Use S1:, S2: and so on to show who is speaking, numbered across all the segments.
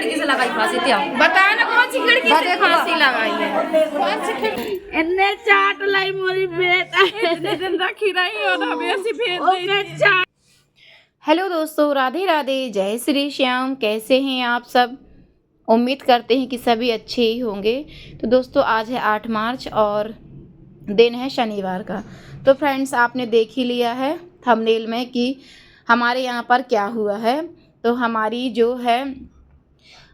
S1: खिड़की से लगाई फांसी थी?
S2: बताया ना कौन सी खिड़की से फांसी लगाई है?
S1: कौन सी खिड़की?
S2: इन्ने चाट लाई मोरी बेटा
S1: इतने दिन रखी रही और हमें ऐसी भेज दी।
S3: हेलो दोस्तों, राधे राधे, जय श्री श्याम। कैसे हैं आप सब? उम्मीद करते हैं कि सभी अच्छे ही होंगे। तो दोस्तों, आज है 8 मार्च और दिन है शनिवार का। तो फ्रेंड्स, आपने देख ही लिया है थंबनेल में कि हमारे यहाँ पर क्या हुआ है। तो हमारी जो है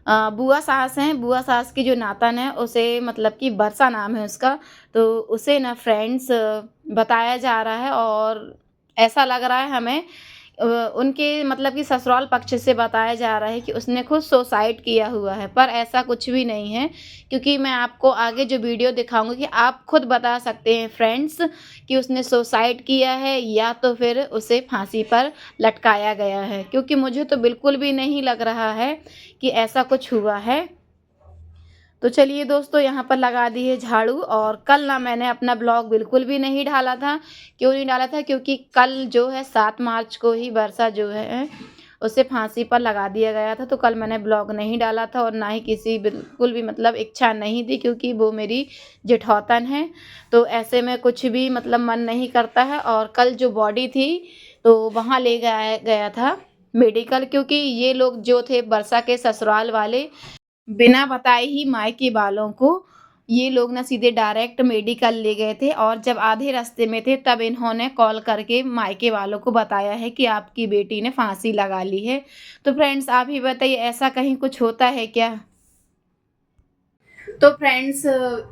S3: बुआ सास हैं, बुआ सास की जो नातन है उसे मतलब कि वर्षा नाम है उसका, तो उसे ना फ्रेंड्स बताया जा रहा है और ऐसा लग रहा है हमें उनके मतलब कि ससुराल पक्ष से बताया जा रहा है कि उसने खुद सुसाइड किया हुआ है, पर ऐसा कुछ भी नहीं है। क्योंकि मैं आपको आगे जो वीडियो दिखाऊंगी कि आप खुद बता सकते हैं फ्रेंड्स कि उसने सुसाइड किया है या तो फिर उसे फांसी पर लटकाया गया है, क्योंकि मुझे तो बिल्कुल भी नहीं लग रहा है कि ऐसा कुछ हुआ है। तो चलिए दोस्तों, यहाँ पर लगा दी है झाड़ू। और कल ना मैंने अपना ब्लॉग बिल्कुल भी नहीं डाला था। क्यों नहीं डाला था? क्योंकि कल जो है 7 मार्च को ही वर्षा जो है उसे फांसी पर लगा दिया गया था। तो कल मैंने ब्लॉग नहीं डाला था और ना ही किसी बिल्कुल भी मतलब इच्छा नहीं थी, क्योंकि वो मेरी जेठौतन है, तो ऐसे में कुछ भी मतलब मन नहीं करता है। और कल जो बॉडी थी तो वहाँ ले गया था मेडिकल, क्योंकि ये लोग जो थे वर्षा के ससुराल वाले, बिना बताए ही मायके वालों को ये लोग ना सीधे डायरेक्ट मेडिकल ले गए थे। और जब आधे रास्ते में थे तब इन्होंने कॉल करके मायके वालों को बताया है कि आपकी बेटी ने फांसी लगा ली है। तो फ्रेंड्स, आप ही बताइए, ऐसा कहीं कुछ होता है क्या? तो फ्रेंड्स,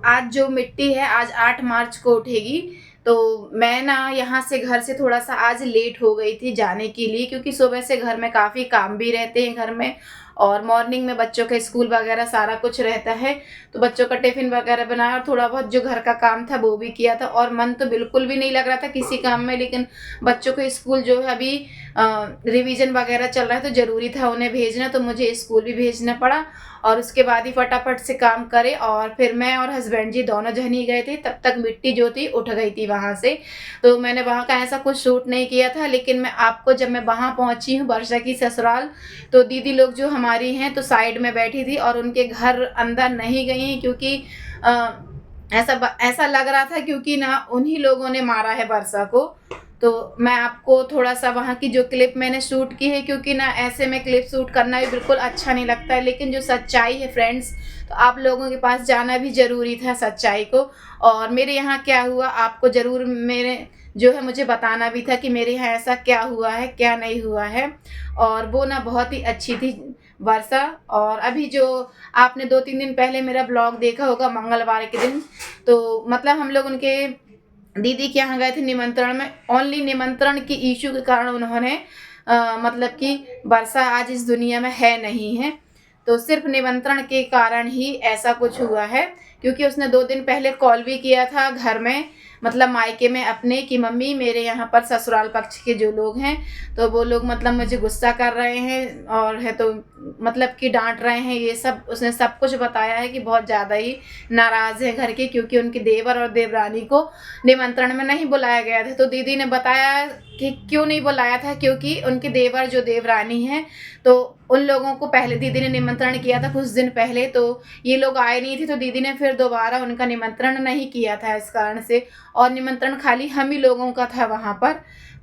S3: आज जो मिट्टी है आज 8 मार्च को उठेगी। तो मैं ना यहाँ से घर से थोड़ा सा आज लेट हो गई थी जाने के लिए, क्योंकि सुबह से घर में काफ़ी काम भी रहते हैं घर में, और मॉर्निंग में बच्चों का स्कूल वगैरह सारा कुछ रहता है। तो बच्चों का टिफ़िन वगैरह बनाया और थोड़ा बहुत जो घर का काम था वो भी किया था। और मन तो बिल्कुल भी नहीं लग रहा था किसी काम में, लेकिन बच्चों को स्कूल जो है अभी रिवीजन वगैरह चल रहा है तो ज़रूरी था उन्हें भेजना, तो मुझे स्कूल भी भेजना पड़ा। और उसके बाद ही फटाफट से काम करे और फिर मैं और हस्बैंड जी दोनों जन ही गए थे। तब तक मिट्टी जो थी उठ गई थी वहाँ से। तो मैंने वहाँ का ऐसा कुछ शूट नहीं किया था, लेकिन मैं आपको जब मैं वहाँ पहुँची हूँ वर्षा की ससुराल, तो दीदी लोग जो हमारी हैं तो साइड में बैठी थी और उनके घर अंदर नहीं गई हैं, क्योंकि ऐसा लग रहा था क्योंकि ना उन्हीं लोगों ने मारा है वर्षा को। तो मैं आपको थोड़ा सा वहाँ की जो क्लिप मैंने शूट की है, क्योंकि ना ऐसे में क्लिप शूट करना भी बिल्कुल अच्छा नहीं लगता है, लेकिन जो सच्चाई है फ्रेंड्स, तो आप लोगों के पास जाना भी ज़रूरी था सच्चाई को। और मेरे यहाँ क्या हुआ आपको ज़रूर मेरे जो है मुझे बताना भी था कि मेरे यहाँ ऐसा क्या हुआ है क्या नहीं हुआ है। और वो ना बहुत ही अच्छी थी वर्षा। और अभी जो आपने 2-3 दिन पहले मेरा ब्लॉग देखा होगा मंगलवार के दिन, तो मतलब हम लोग उनके दीदी के यहाँ गए थे निमंत्रण में। ओनली निमंत्रण की इशू के कारण उन्होंने मतलब कि वर्षा आज इस दुनिया में है नहीं है, तो सिर्फ निमंत्रण के कारण ही ऐसा कुछ हुआ है। क्योंकि उसने 2 दिन पहले कॉल भी किया था घर में, मतलब मायके में अपने, कि मम्मी मेरे यहाँ पर ससुराल पक्ष के जो लोग हैं तो वो लोग मतलब मुझे गुस्सा कर रहे हैं और है तो मतलब कि डांट रहे हैं, ये सब उसने सब कुछ बताया है कि बहुत ज़्यादा ही नाराज़ है घर के, क्योंकि उनके देवर और देवरानी को निमंत्रण में नहीं बुलाया गया था। तो दीदी ने बताया कि क्यों नहीं बुलाया था, क्योंकि उनके देवर जो देवरानी हैं तो उन लोगों को पहले दीदी ने निमंत्रण किया था कुछ दिन पहले, तो ये लोग आए नहीं थे, तो दीदी ने फिर दोबारा उनका निमंत्रण नहीं किया था इस कारण से। और निमंत्रण खाली हम ही लोगों का था वहाँ पर,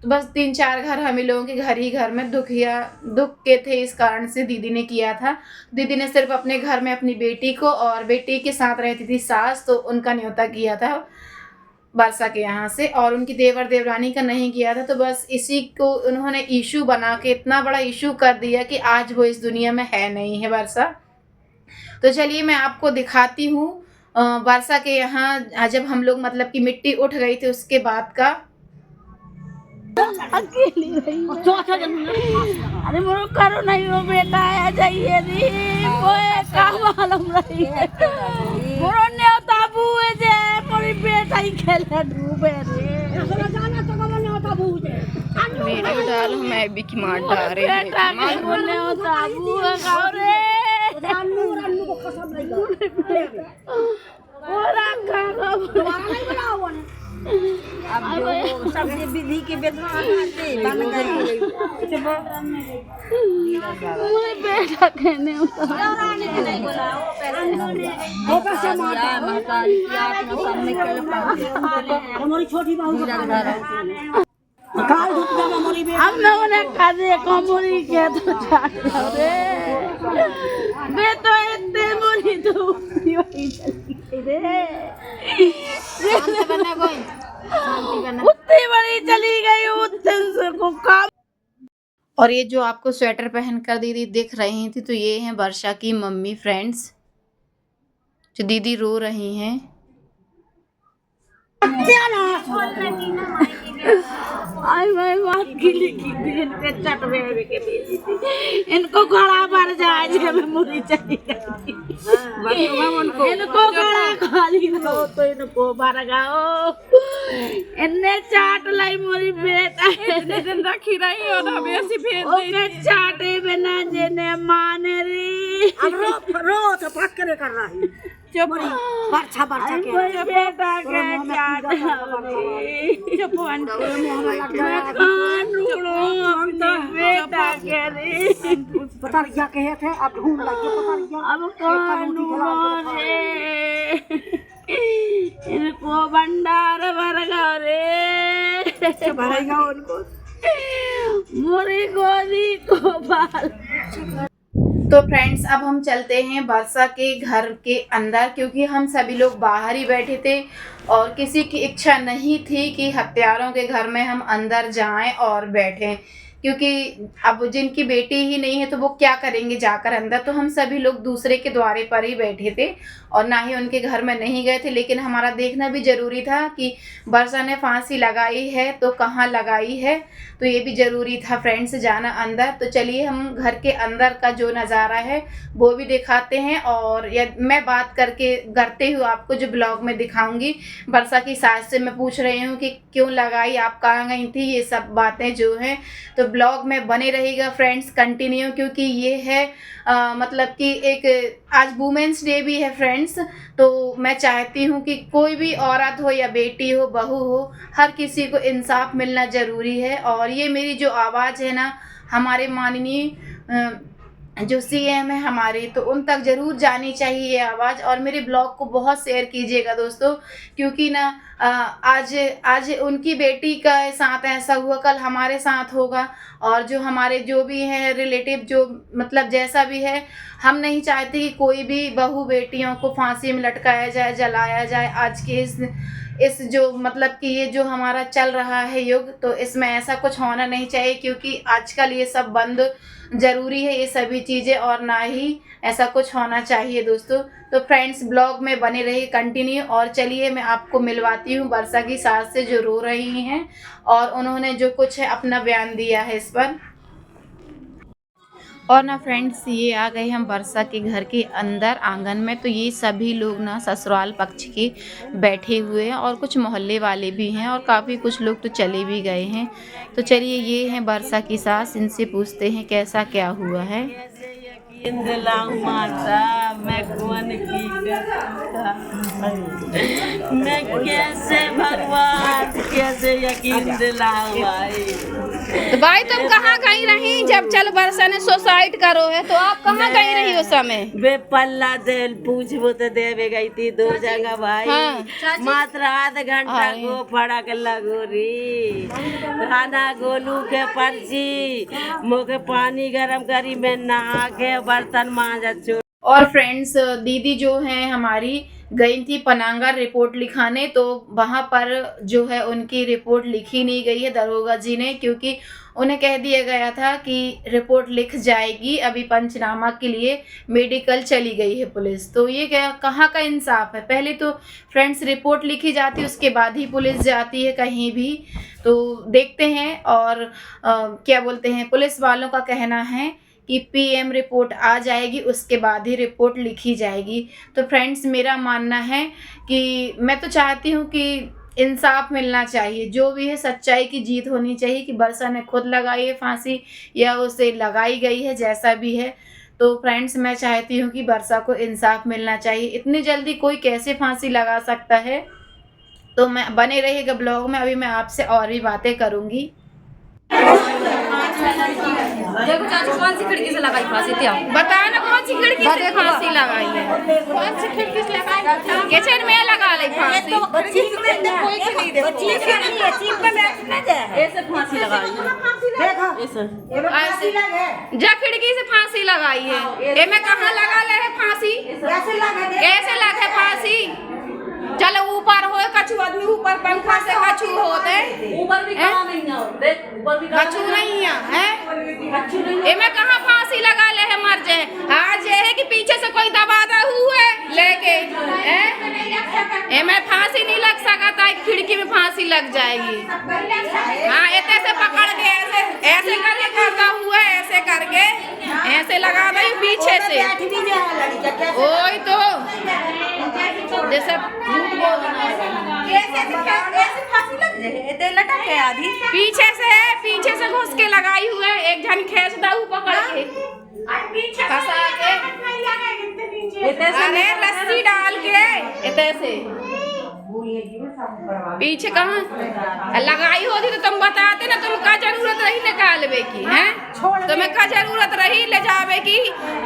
S3: तो बस 3-4 घर हम ही लोगों के घर में दुख के थे, इस कारण से दीदी ने किया था। दीदी ने सिर्फ अपने घर में अपनी बेटी को, और बेटी के साथ रहती थी सास, तो उनका न्योता किया था वर्षा के यहाँ से, और उनकी देवर देवरानी का नहीं किया था। तो बस इसी को उन्होंने इशू बना के इतना बड़ा इशू कर दिया कि आज वो इस दुनिया में है नहीं है वर्षा। तो चलिए मैं आपको दिखाती हूँ वर्षा के यहाँ जब हम लोग मतलब कि मिट्टी उठ गई थी उसके बाद का।
S2: अकेली रही अरे मोरो करो नहीं हो बेटा, आ जाइए दी ओए का मालूम रही है मोरो न्योता बुए जे मोरी बेटा ही खेले डूबे रे जाना तो कब न्योता बुए
S3: वीडियो डालो, मैं भी की मार डाल रही हूं।
S2: बेटा के बोले होता बुए का रे रन्नू को कसम नहीं कर ओरा का दोबारा नहीं बुलाओ अब जो सब विधि के विद्वान बन गए मेरे बेटा कहने हमारी छोटी बहू हम लोगों ने खादे कमोरी के तो रे मैं तो इतने मोरी तो वही चली रे उतनी बड़ी चली गई उतने को काम।
S3: और ये जो आपको स्वेटर पहनकर दीदी दिख रही थी, तो ये हैं वर्षा की मम्मी फ्रेंड्स, जो दीदी रो रही हैं।
S2: आई मैं बात गिली की दिन पे चटवे के भेजी थी इनको घड़ा भर जाए जे मैं मुरी चली गई इनको घड़ा खाली लो तो इनको भर गाओ इन्ने चाट लाई मोरी बेटा
S1: इतने दिन रखी रही और हमें ऐसी भेज
S2: ओके चाटे बिना जेने माने री
S4: अब रो तो पक करे कर रहा है
S1: चुप
S4: बरछा बरछा के
S2: बेटा के चाट
S1: चुप
S2: मैं खान रो बेटा के रे
S4: पता क्या कहे थे अब ढूंढ लाइए पता नहीं
S2: अब कौन रे इनको भंडार भर गया रे
S4: भरेगा उनको
S2: मोरी गोदी को बाल।
S3: तो फ्रेंड्स अब हम चलते हैं वर्षा के घर के अंदर, क्योंकि हम सभी लोग बाहर ही बैठे थे और किसी की इच्छा नहीं थी कि हत्यारों के घर में हम अंदर जाएं और बैठें, क्योंकि अब जिनकी बेटी ही नहीं है तो वो क्या करेंगे जाकर अंदर। तो हम सभी लोग दूसरे के द्वारे पर ही बैठे थे और ना ही उनके घर में नहीं गए थे, लेकिन हमारा देखना भी ज़रूरी था कि वर्षा ने फांसी लगाई है तो कहाँ लगाई है, तो ये भी ज़रूरी था फ्रेंड्स जाना अंदर। तो चलिए हम घर के अंदर का जो नज़ारा है वो भी दिखाते हैं, और मैं बात करते हुए आपको जो ब्लॉग में दिखाऊंगी। वर्षा की सास से मैं पूछ रही हूँ कि क्यों लगाई, आप कहाँ गई थी, ये सब बातें जो हैं। तो ब्लॉग में बने रहेगा फ्रेंड्स कंटिन्यू, क्योंकि ये है मतलब कि एक आज वुमेंस डे भी है फ्रेंड्स। तो मैं चाहती हूँ कि कोई भी औरत हो या बेटी हो बहू हो, हर किसी को इंसाफ मिलना ज़रूरी है। और ये मेरी जो आवाज़ है ना, हमारे माननीय जो सीएम है हमारे, तो उन तक ज़रूर जानी चाहिए ये आवाज़। और मेरे ब्लॉग को बहुत शेयर कीजिएगा दोस्तों, क्योंकि ना आज उनकी बेटी का साथ ऐसा हुआ, कल हमारे साथ होगा। और जो हमारे जो भी हैं रिलेटिव, जो मतलब जैसा भी है, हम नहीं चाहते कि कोई भी बहू बेटियों को फांसी में लटकाया जाए, जलाया जाए। आज के इस जो मतलब कि ये जो हमारा चल रहा है युग, तो इसमें ऐसा कुछ होना नहीं चाहिए, क्योंकि आजकल ये सब बंद ज़रूरी है ये सभी चीज़ें, और ना ही ऐसा कुछ होना चाहिए दोस्तों। तो फ्रेंड्स ब्लॉग में बने रहिए कंटिन्यू। और चलिए मैं आपको मिलवाती हूँ वर्षा की सास से, जो रो रही हैं और उन्होंने जो कुछ है अपना बयान दिया है इस पर। और ना फ्रेंड्स ये आ गए हम वर्षा के घर के अंदर आंगन में। तो ये सभी लोग ना ससुराल पक्ष के बैठे हुए हैं और कुछ मोहल्ले वाले भी हैं और काफ़ी कुछ लोग तो चले भी गए हैं। तो चलिए ये हैं वर्षा की सास, इनसे पूछते हैं कैसा क्या हुआ है।
S2: माता मैं कौन की मैं कैसे भगवान कैसे यकीन दिलाऊं भाई।
S3: तो भाई तुम कहाँ गई रही जब चल वर्षा ने सुसाइड करो है, तो आप कहाँ गई रही उस समय?
S2: वे पल्ला दे पूछबो तो देवे गई थी 2 जगह भाई।
S3: हाँ।
S2: मात्र आध घंटा को फड़क लगो री खाना गोलू के पर्ची मुझे पानी गरम करी में नहा के बर्तन मांजा।
S3: और फ्रेंड्स दीदी जो हैं हमारी गई थी पनांगा रिपोर्ट लिखाने, तो वहाँ पर जो है उनकी रिपोर्ट लिखी नहीं गई है दरोगा जी ने, क्योंकि उन्हें कह दिया गया था कि रिपोर्ट लिख जाएगी, अभी पंचनामा के लिए मेडिकल चली गई है पुलिस। तो ये क्या कहाँ का इंसाफ है? पहले तो फ्रेंड्स रिपोर्ट लिखी जाती है, उसके बाद ही पुलिस जाती है कहीं भी। तो देखते हैं। और क्या बोलते हैं, पुलिस वालों का कहना है कि पीएम रिपोर्ट आ जाएगी, उसके बाद ही रिपोर्ट लिखी जाएगी। तो फ्रेंड्स मेरा मानना है कि मैं तो चाहती हूँ कि इंसाफ मिलना चाहिए, जो भी है सच्चाई की जीत होनी चाहिए, कि वर्षा ने खुद लगाई है फांसी या उसे लगाई गई है, जैसा भी है। तो फ्रेंड्स मैं चाहती हूँ कि वर्षा को इंसाफ मिलना चाहिए। इतनी जल्दी कोई कैसे फांसी लगा सकता है? तो मैं बने रहिएगा ब्लॉग में, अभी मैं आपसे और भी बातें करूंगी।
S1: देखो चाची कौन सी खिड़की से लगाई फांसी थी?
S3: बताओ ना कौन सी खिड़की से फांसी लगाई है?
S1: कौन सी खिड़की से लगाई?
S3: किचन में लगा ली फांसी।
S2: ऐसे फांसी लगाई ऐसे
S3: जा खिड़की से फांसी लगाई है, ये में कहाँ लगा ले है फांसी? कैसे लगे फांसी? चलो ऊपर हो कछु आदमी ऊपर पंखा से कछु होते
S2: ऊपर भी काम नहीं है, देख ऊपर भी
S3: कछु नहीं है, ये में कहाँ फांसी लगा ले है? मर जाए आज ये है कि पीछे से कोई दबाता हुए लेके ये में फांसी नहीं लग सकता, खिड़की में फांसी लग जाएगी। हाँ ऐसे से पकड़ के ऐसे ऐसे करके करता हुआ ऐसे करके ऐसे लगा दे पीछे से। ओही तो जैसे झूठ बोलना पीछे से घुस के लगाई हुए, एक जन खींचता हूँ पकड़ के फंसा के, अरे रस्सी डाल के इतने से पीछे कहाँ लगाई होती तो तुम बताते ना, तुमका जरूरत रही निकालवे की है, तुम्हें का जरूरत रही ले जावे की?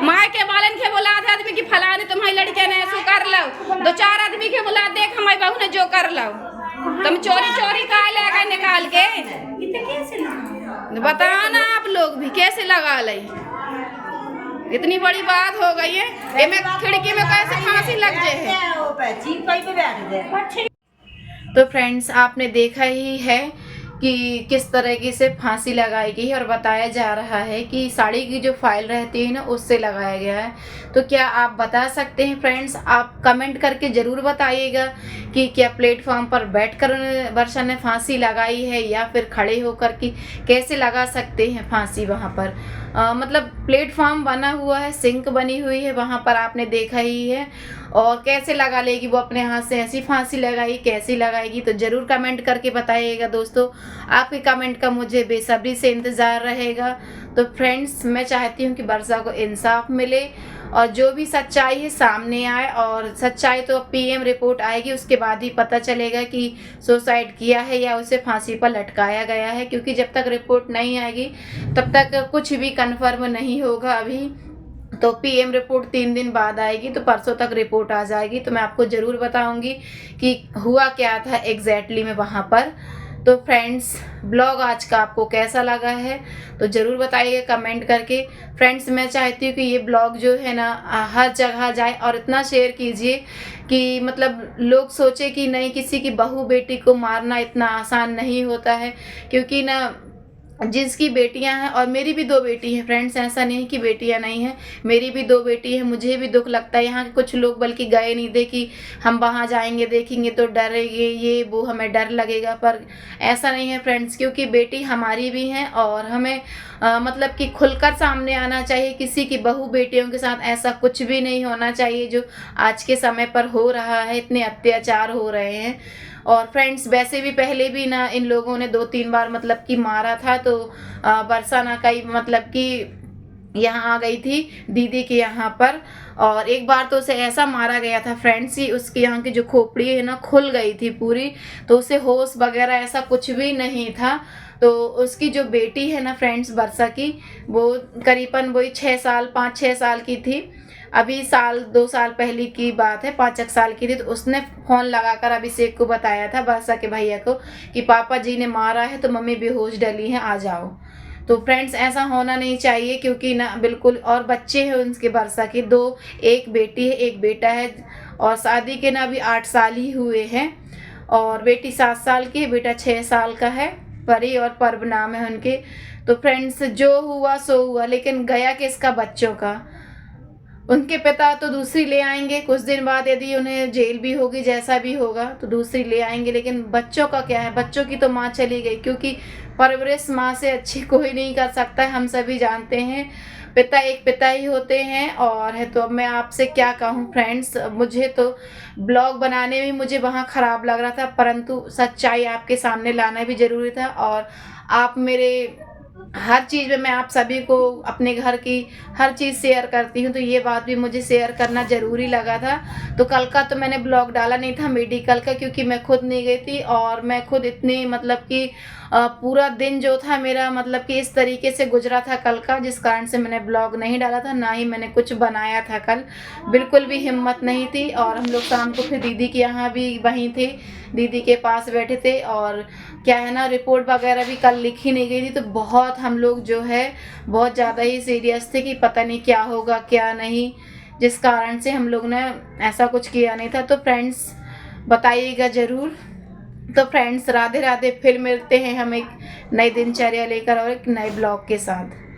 S3: माँ के बालन के बुला दे आदमी की फलाने तुम्हारी लड़के ने ऐसा कर लो, दो चार आदमी के बुला देख हमारी बहू ने जो कर लो, तुम चोरी चोरी का लेगा निकाल के? बताओ ना आप लोग भी कैसे लगा ले? इतनी बड़ी बात हो गई है, ये में खिड़की में कैसे फांसी लग जाए? तो फ्रेंड्स आपने देखा ही है कि किस तरीके से फांसी लगाई गई और बताया जा रहा है कि साड़ी की जो फाइल रहती है ना उससे लगाया गया है। तो क्या आप बता सकते हैं फ्रेंड्स? आप कमेंट करके ज़रूर बताइएगा कि क्या प्लेटफॉर्म पर बैठकर वर्षा ने फांसी लगाई है या फिर खड़े होकर कि कैसे लगा सकते हैं फांसी वहाँ पर? मतलब प्लेटफॉर्म बना हुआ है, सिंक बनी हुई है वहाँ पर, आपने देखा ही है। और कैसे लगा लेगी वो अपने हाथ से, ऐसी फांसी लगाई कैसी लगाएगी? तो ज़रूर कमेंट करके बताइएगा दोस्तों, आपके कमेंट का मुझे बेसब्री से इंतज़ार रहेगा। तो फ्रेंड्स मैं चाहती हूँ कि वर्षा को इंसाफ मिले और जो भी सच्चाई है सामने आए, और सच्चाई तो पीएम रिपोर्ट आएगी उसके बाद ही पता चलेगा कि सुसाइड किया है या उसे फांसी पर लटकाया गया है, क्योंकि जब तक रिपोर्ट नहीं आएगी तब तक कुछ भी कन्फर्म नहीं होगा। अभी तो पीएम रिपोर्ट 3 दिन बाद आएगी, तो परसों तक रिपोर्ट आ जाएगी, तो मैं आपको ज़रूर बताऊंगी कि हुआ क्या था एग्जैक्टली में वहाँ पर। तो फ्रेंड्स ब्लॉग आज का आपको कैसा लगा है तो ज़रूर बताइए कमेंट करके। फ्रेंड्स मैं चाहती हूँ कि ये ब्लॉग जो है ना हर जगह जाए और इतना शेयर कीजिए कि मतलब लोग सोचे कि नहीं, किसी की बहू बेटी को मारना इतना आसान नहीं होता है, क्योंकि ना जिसकी बेटियां हैं, और मेरी भी 2 बेटी हैं फ्रेंड्स, ऐसा नहीं कि बेटियां नहीं हैं, मेरी भी 2 बेटी हैं। मुझे भी दुख लगता है, यहाँ के कुछ लोग बल्कि गए नहीं थे कि हम वहाँ जाएंगे देखेंगे तो डरेंगे, ये वो हमें डर लगेगा, पर ऐसा नहीं है फ्रेंड्स, क्योंकि बेटी हमारी भी हैं और हमें मतलब कि खुलकर सामने आना चाहिए। किसी की बहू बेटियों के साथ ऐसा कुछ भी नहीं होना चाहिए जो आज के समय पर हो रहा है, इतने अत्याचार हो रहे हैं। और फ्रेंड्स वैसे भी पहले भी ना इन लोगों ने 2-3 बार मतलब कि मारा था, तो वर्षा ना कई मतलब कि यहाँ आ गई थी दीदी के यहाँ पर, और एक बार तो उसे ऐसा मारा गया था फ्रेंड्स ही उसके यहाँ की जो खोपड़ी है ना खुल गई थी पूरी, तो उसे होश वगैरह ऐसा कुछ भी नहीं था। तो उसकी जो बेटी है ना फ्रेंड्स वर्षा की, वो करीबन वही 5-6 साल की थी, अभी 1-2 साल पहले की बात है, 5 साल की थी। तो उसने फ़ोन लगाकर अभिषेक को बताया था, वर्षा के भैया को, कि पापा जी ने मारा है तो मम्मी बेहोश डली है, आ जाओ। तो फ्रेंड्स ऐसा होना नहीं चाहिए, क्योंकि ना बिल्कुल, और बच्चे हैं उनके वर्षा के 2, एक बेटी है एक बेटा है, और शादी के ना अभी 8 साल ही हुए हैं, और बेटी 7 साल की है, बेटा 6 साल का है, परी और पर्व नाम है उनके। तो फ्रेंड्स जो हुआ सो हुआ, लेकिन गया किसका? बच्चों का। उनके पिता तो दूसरी ले आएंगे कुछ दिन बाद, यदि उन्हें जेल भी होगी जैसा भी होगा तो दूसरी ले आएंगे, लेकिन बच्चों का क्या है? बच्चों की तो माँ चली गई, क्योंकि परवरिश माँ से अच्छी कोई नहीं कर सकता है, हम सभी जानते हैं, पिता एक पिता ही होते हैं। और है तो अब मैं आपसे क्या कहूँ फ्रेंड्स, मुझे तो ब्लॉग बनाने में मुझे वहाँ ख़राब लग रहा था, परंतु सच्चाई आपके सामने लाना भी ज़रूरी था, और आप मेरे हर चीज़ में मैं आप सभी को अपने घर की हर चीज़ शेयर करती हूँ, तो ये बात भी मुझे शेयर करना ज़रूरी लगा था। तो कल का तो मैंने ब्लॉग डाला नहीं था मेडिकल का, क्योंकि मैं खुद नहीं गई थी और मैं खुद इतनी मतलब कि पूरा दिन जो था मेरा मतलब कि इस तरीके से गुजरा था कल का, जिस कारण से मैंने ब्लॉग नहीं डाला था, ना ही मैंने कुछ बनाया था कल। बिल्कुल भी हिम्मत नहीं थी। और हम लोग शाम को फिर दीदी के यहाँ भी वहीं थे, दीदी के पास बैठे थे। और क्या है ना, रिपोर्ट वगैरह भी कल लिखी नहीं गई थी, तो बहुत हम लोग जो है बहुत ज़्यादा ही सीरियस थे कि पता नहीं क्या होगा क्या नहीं, जिस कारण से हम लोग ने ऐसा कुछ किया नहीं था। तो फ्रेंड्स बताइएगा ज़रूर। तो फ्रेंड्स राधे राधे, फिर मिलते हैं हम एक नई दिनचर्या लेकर और एक नए ब्लॉग के साथ।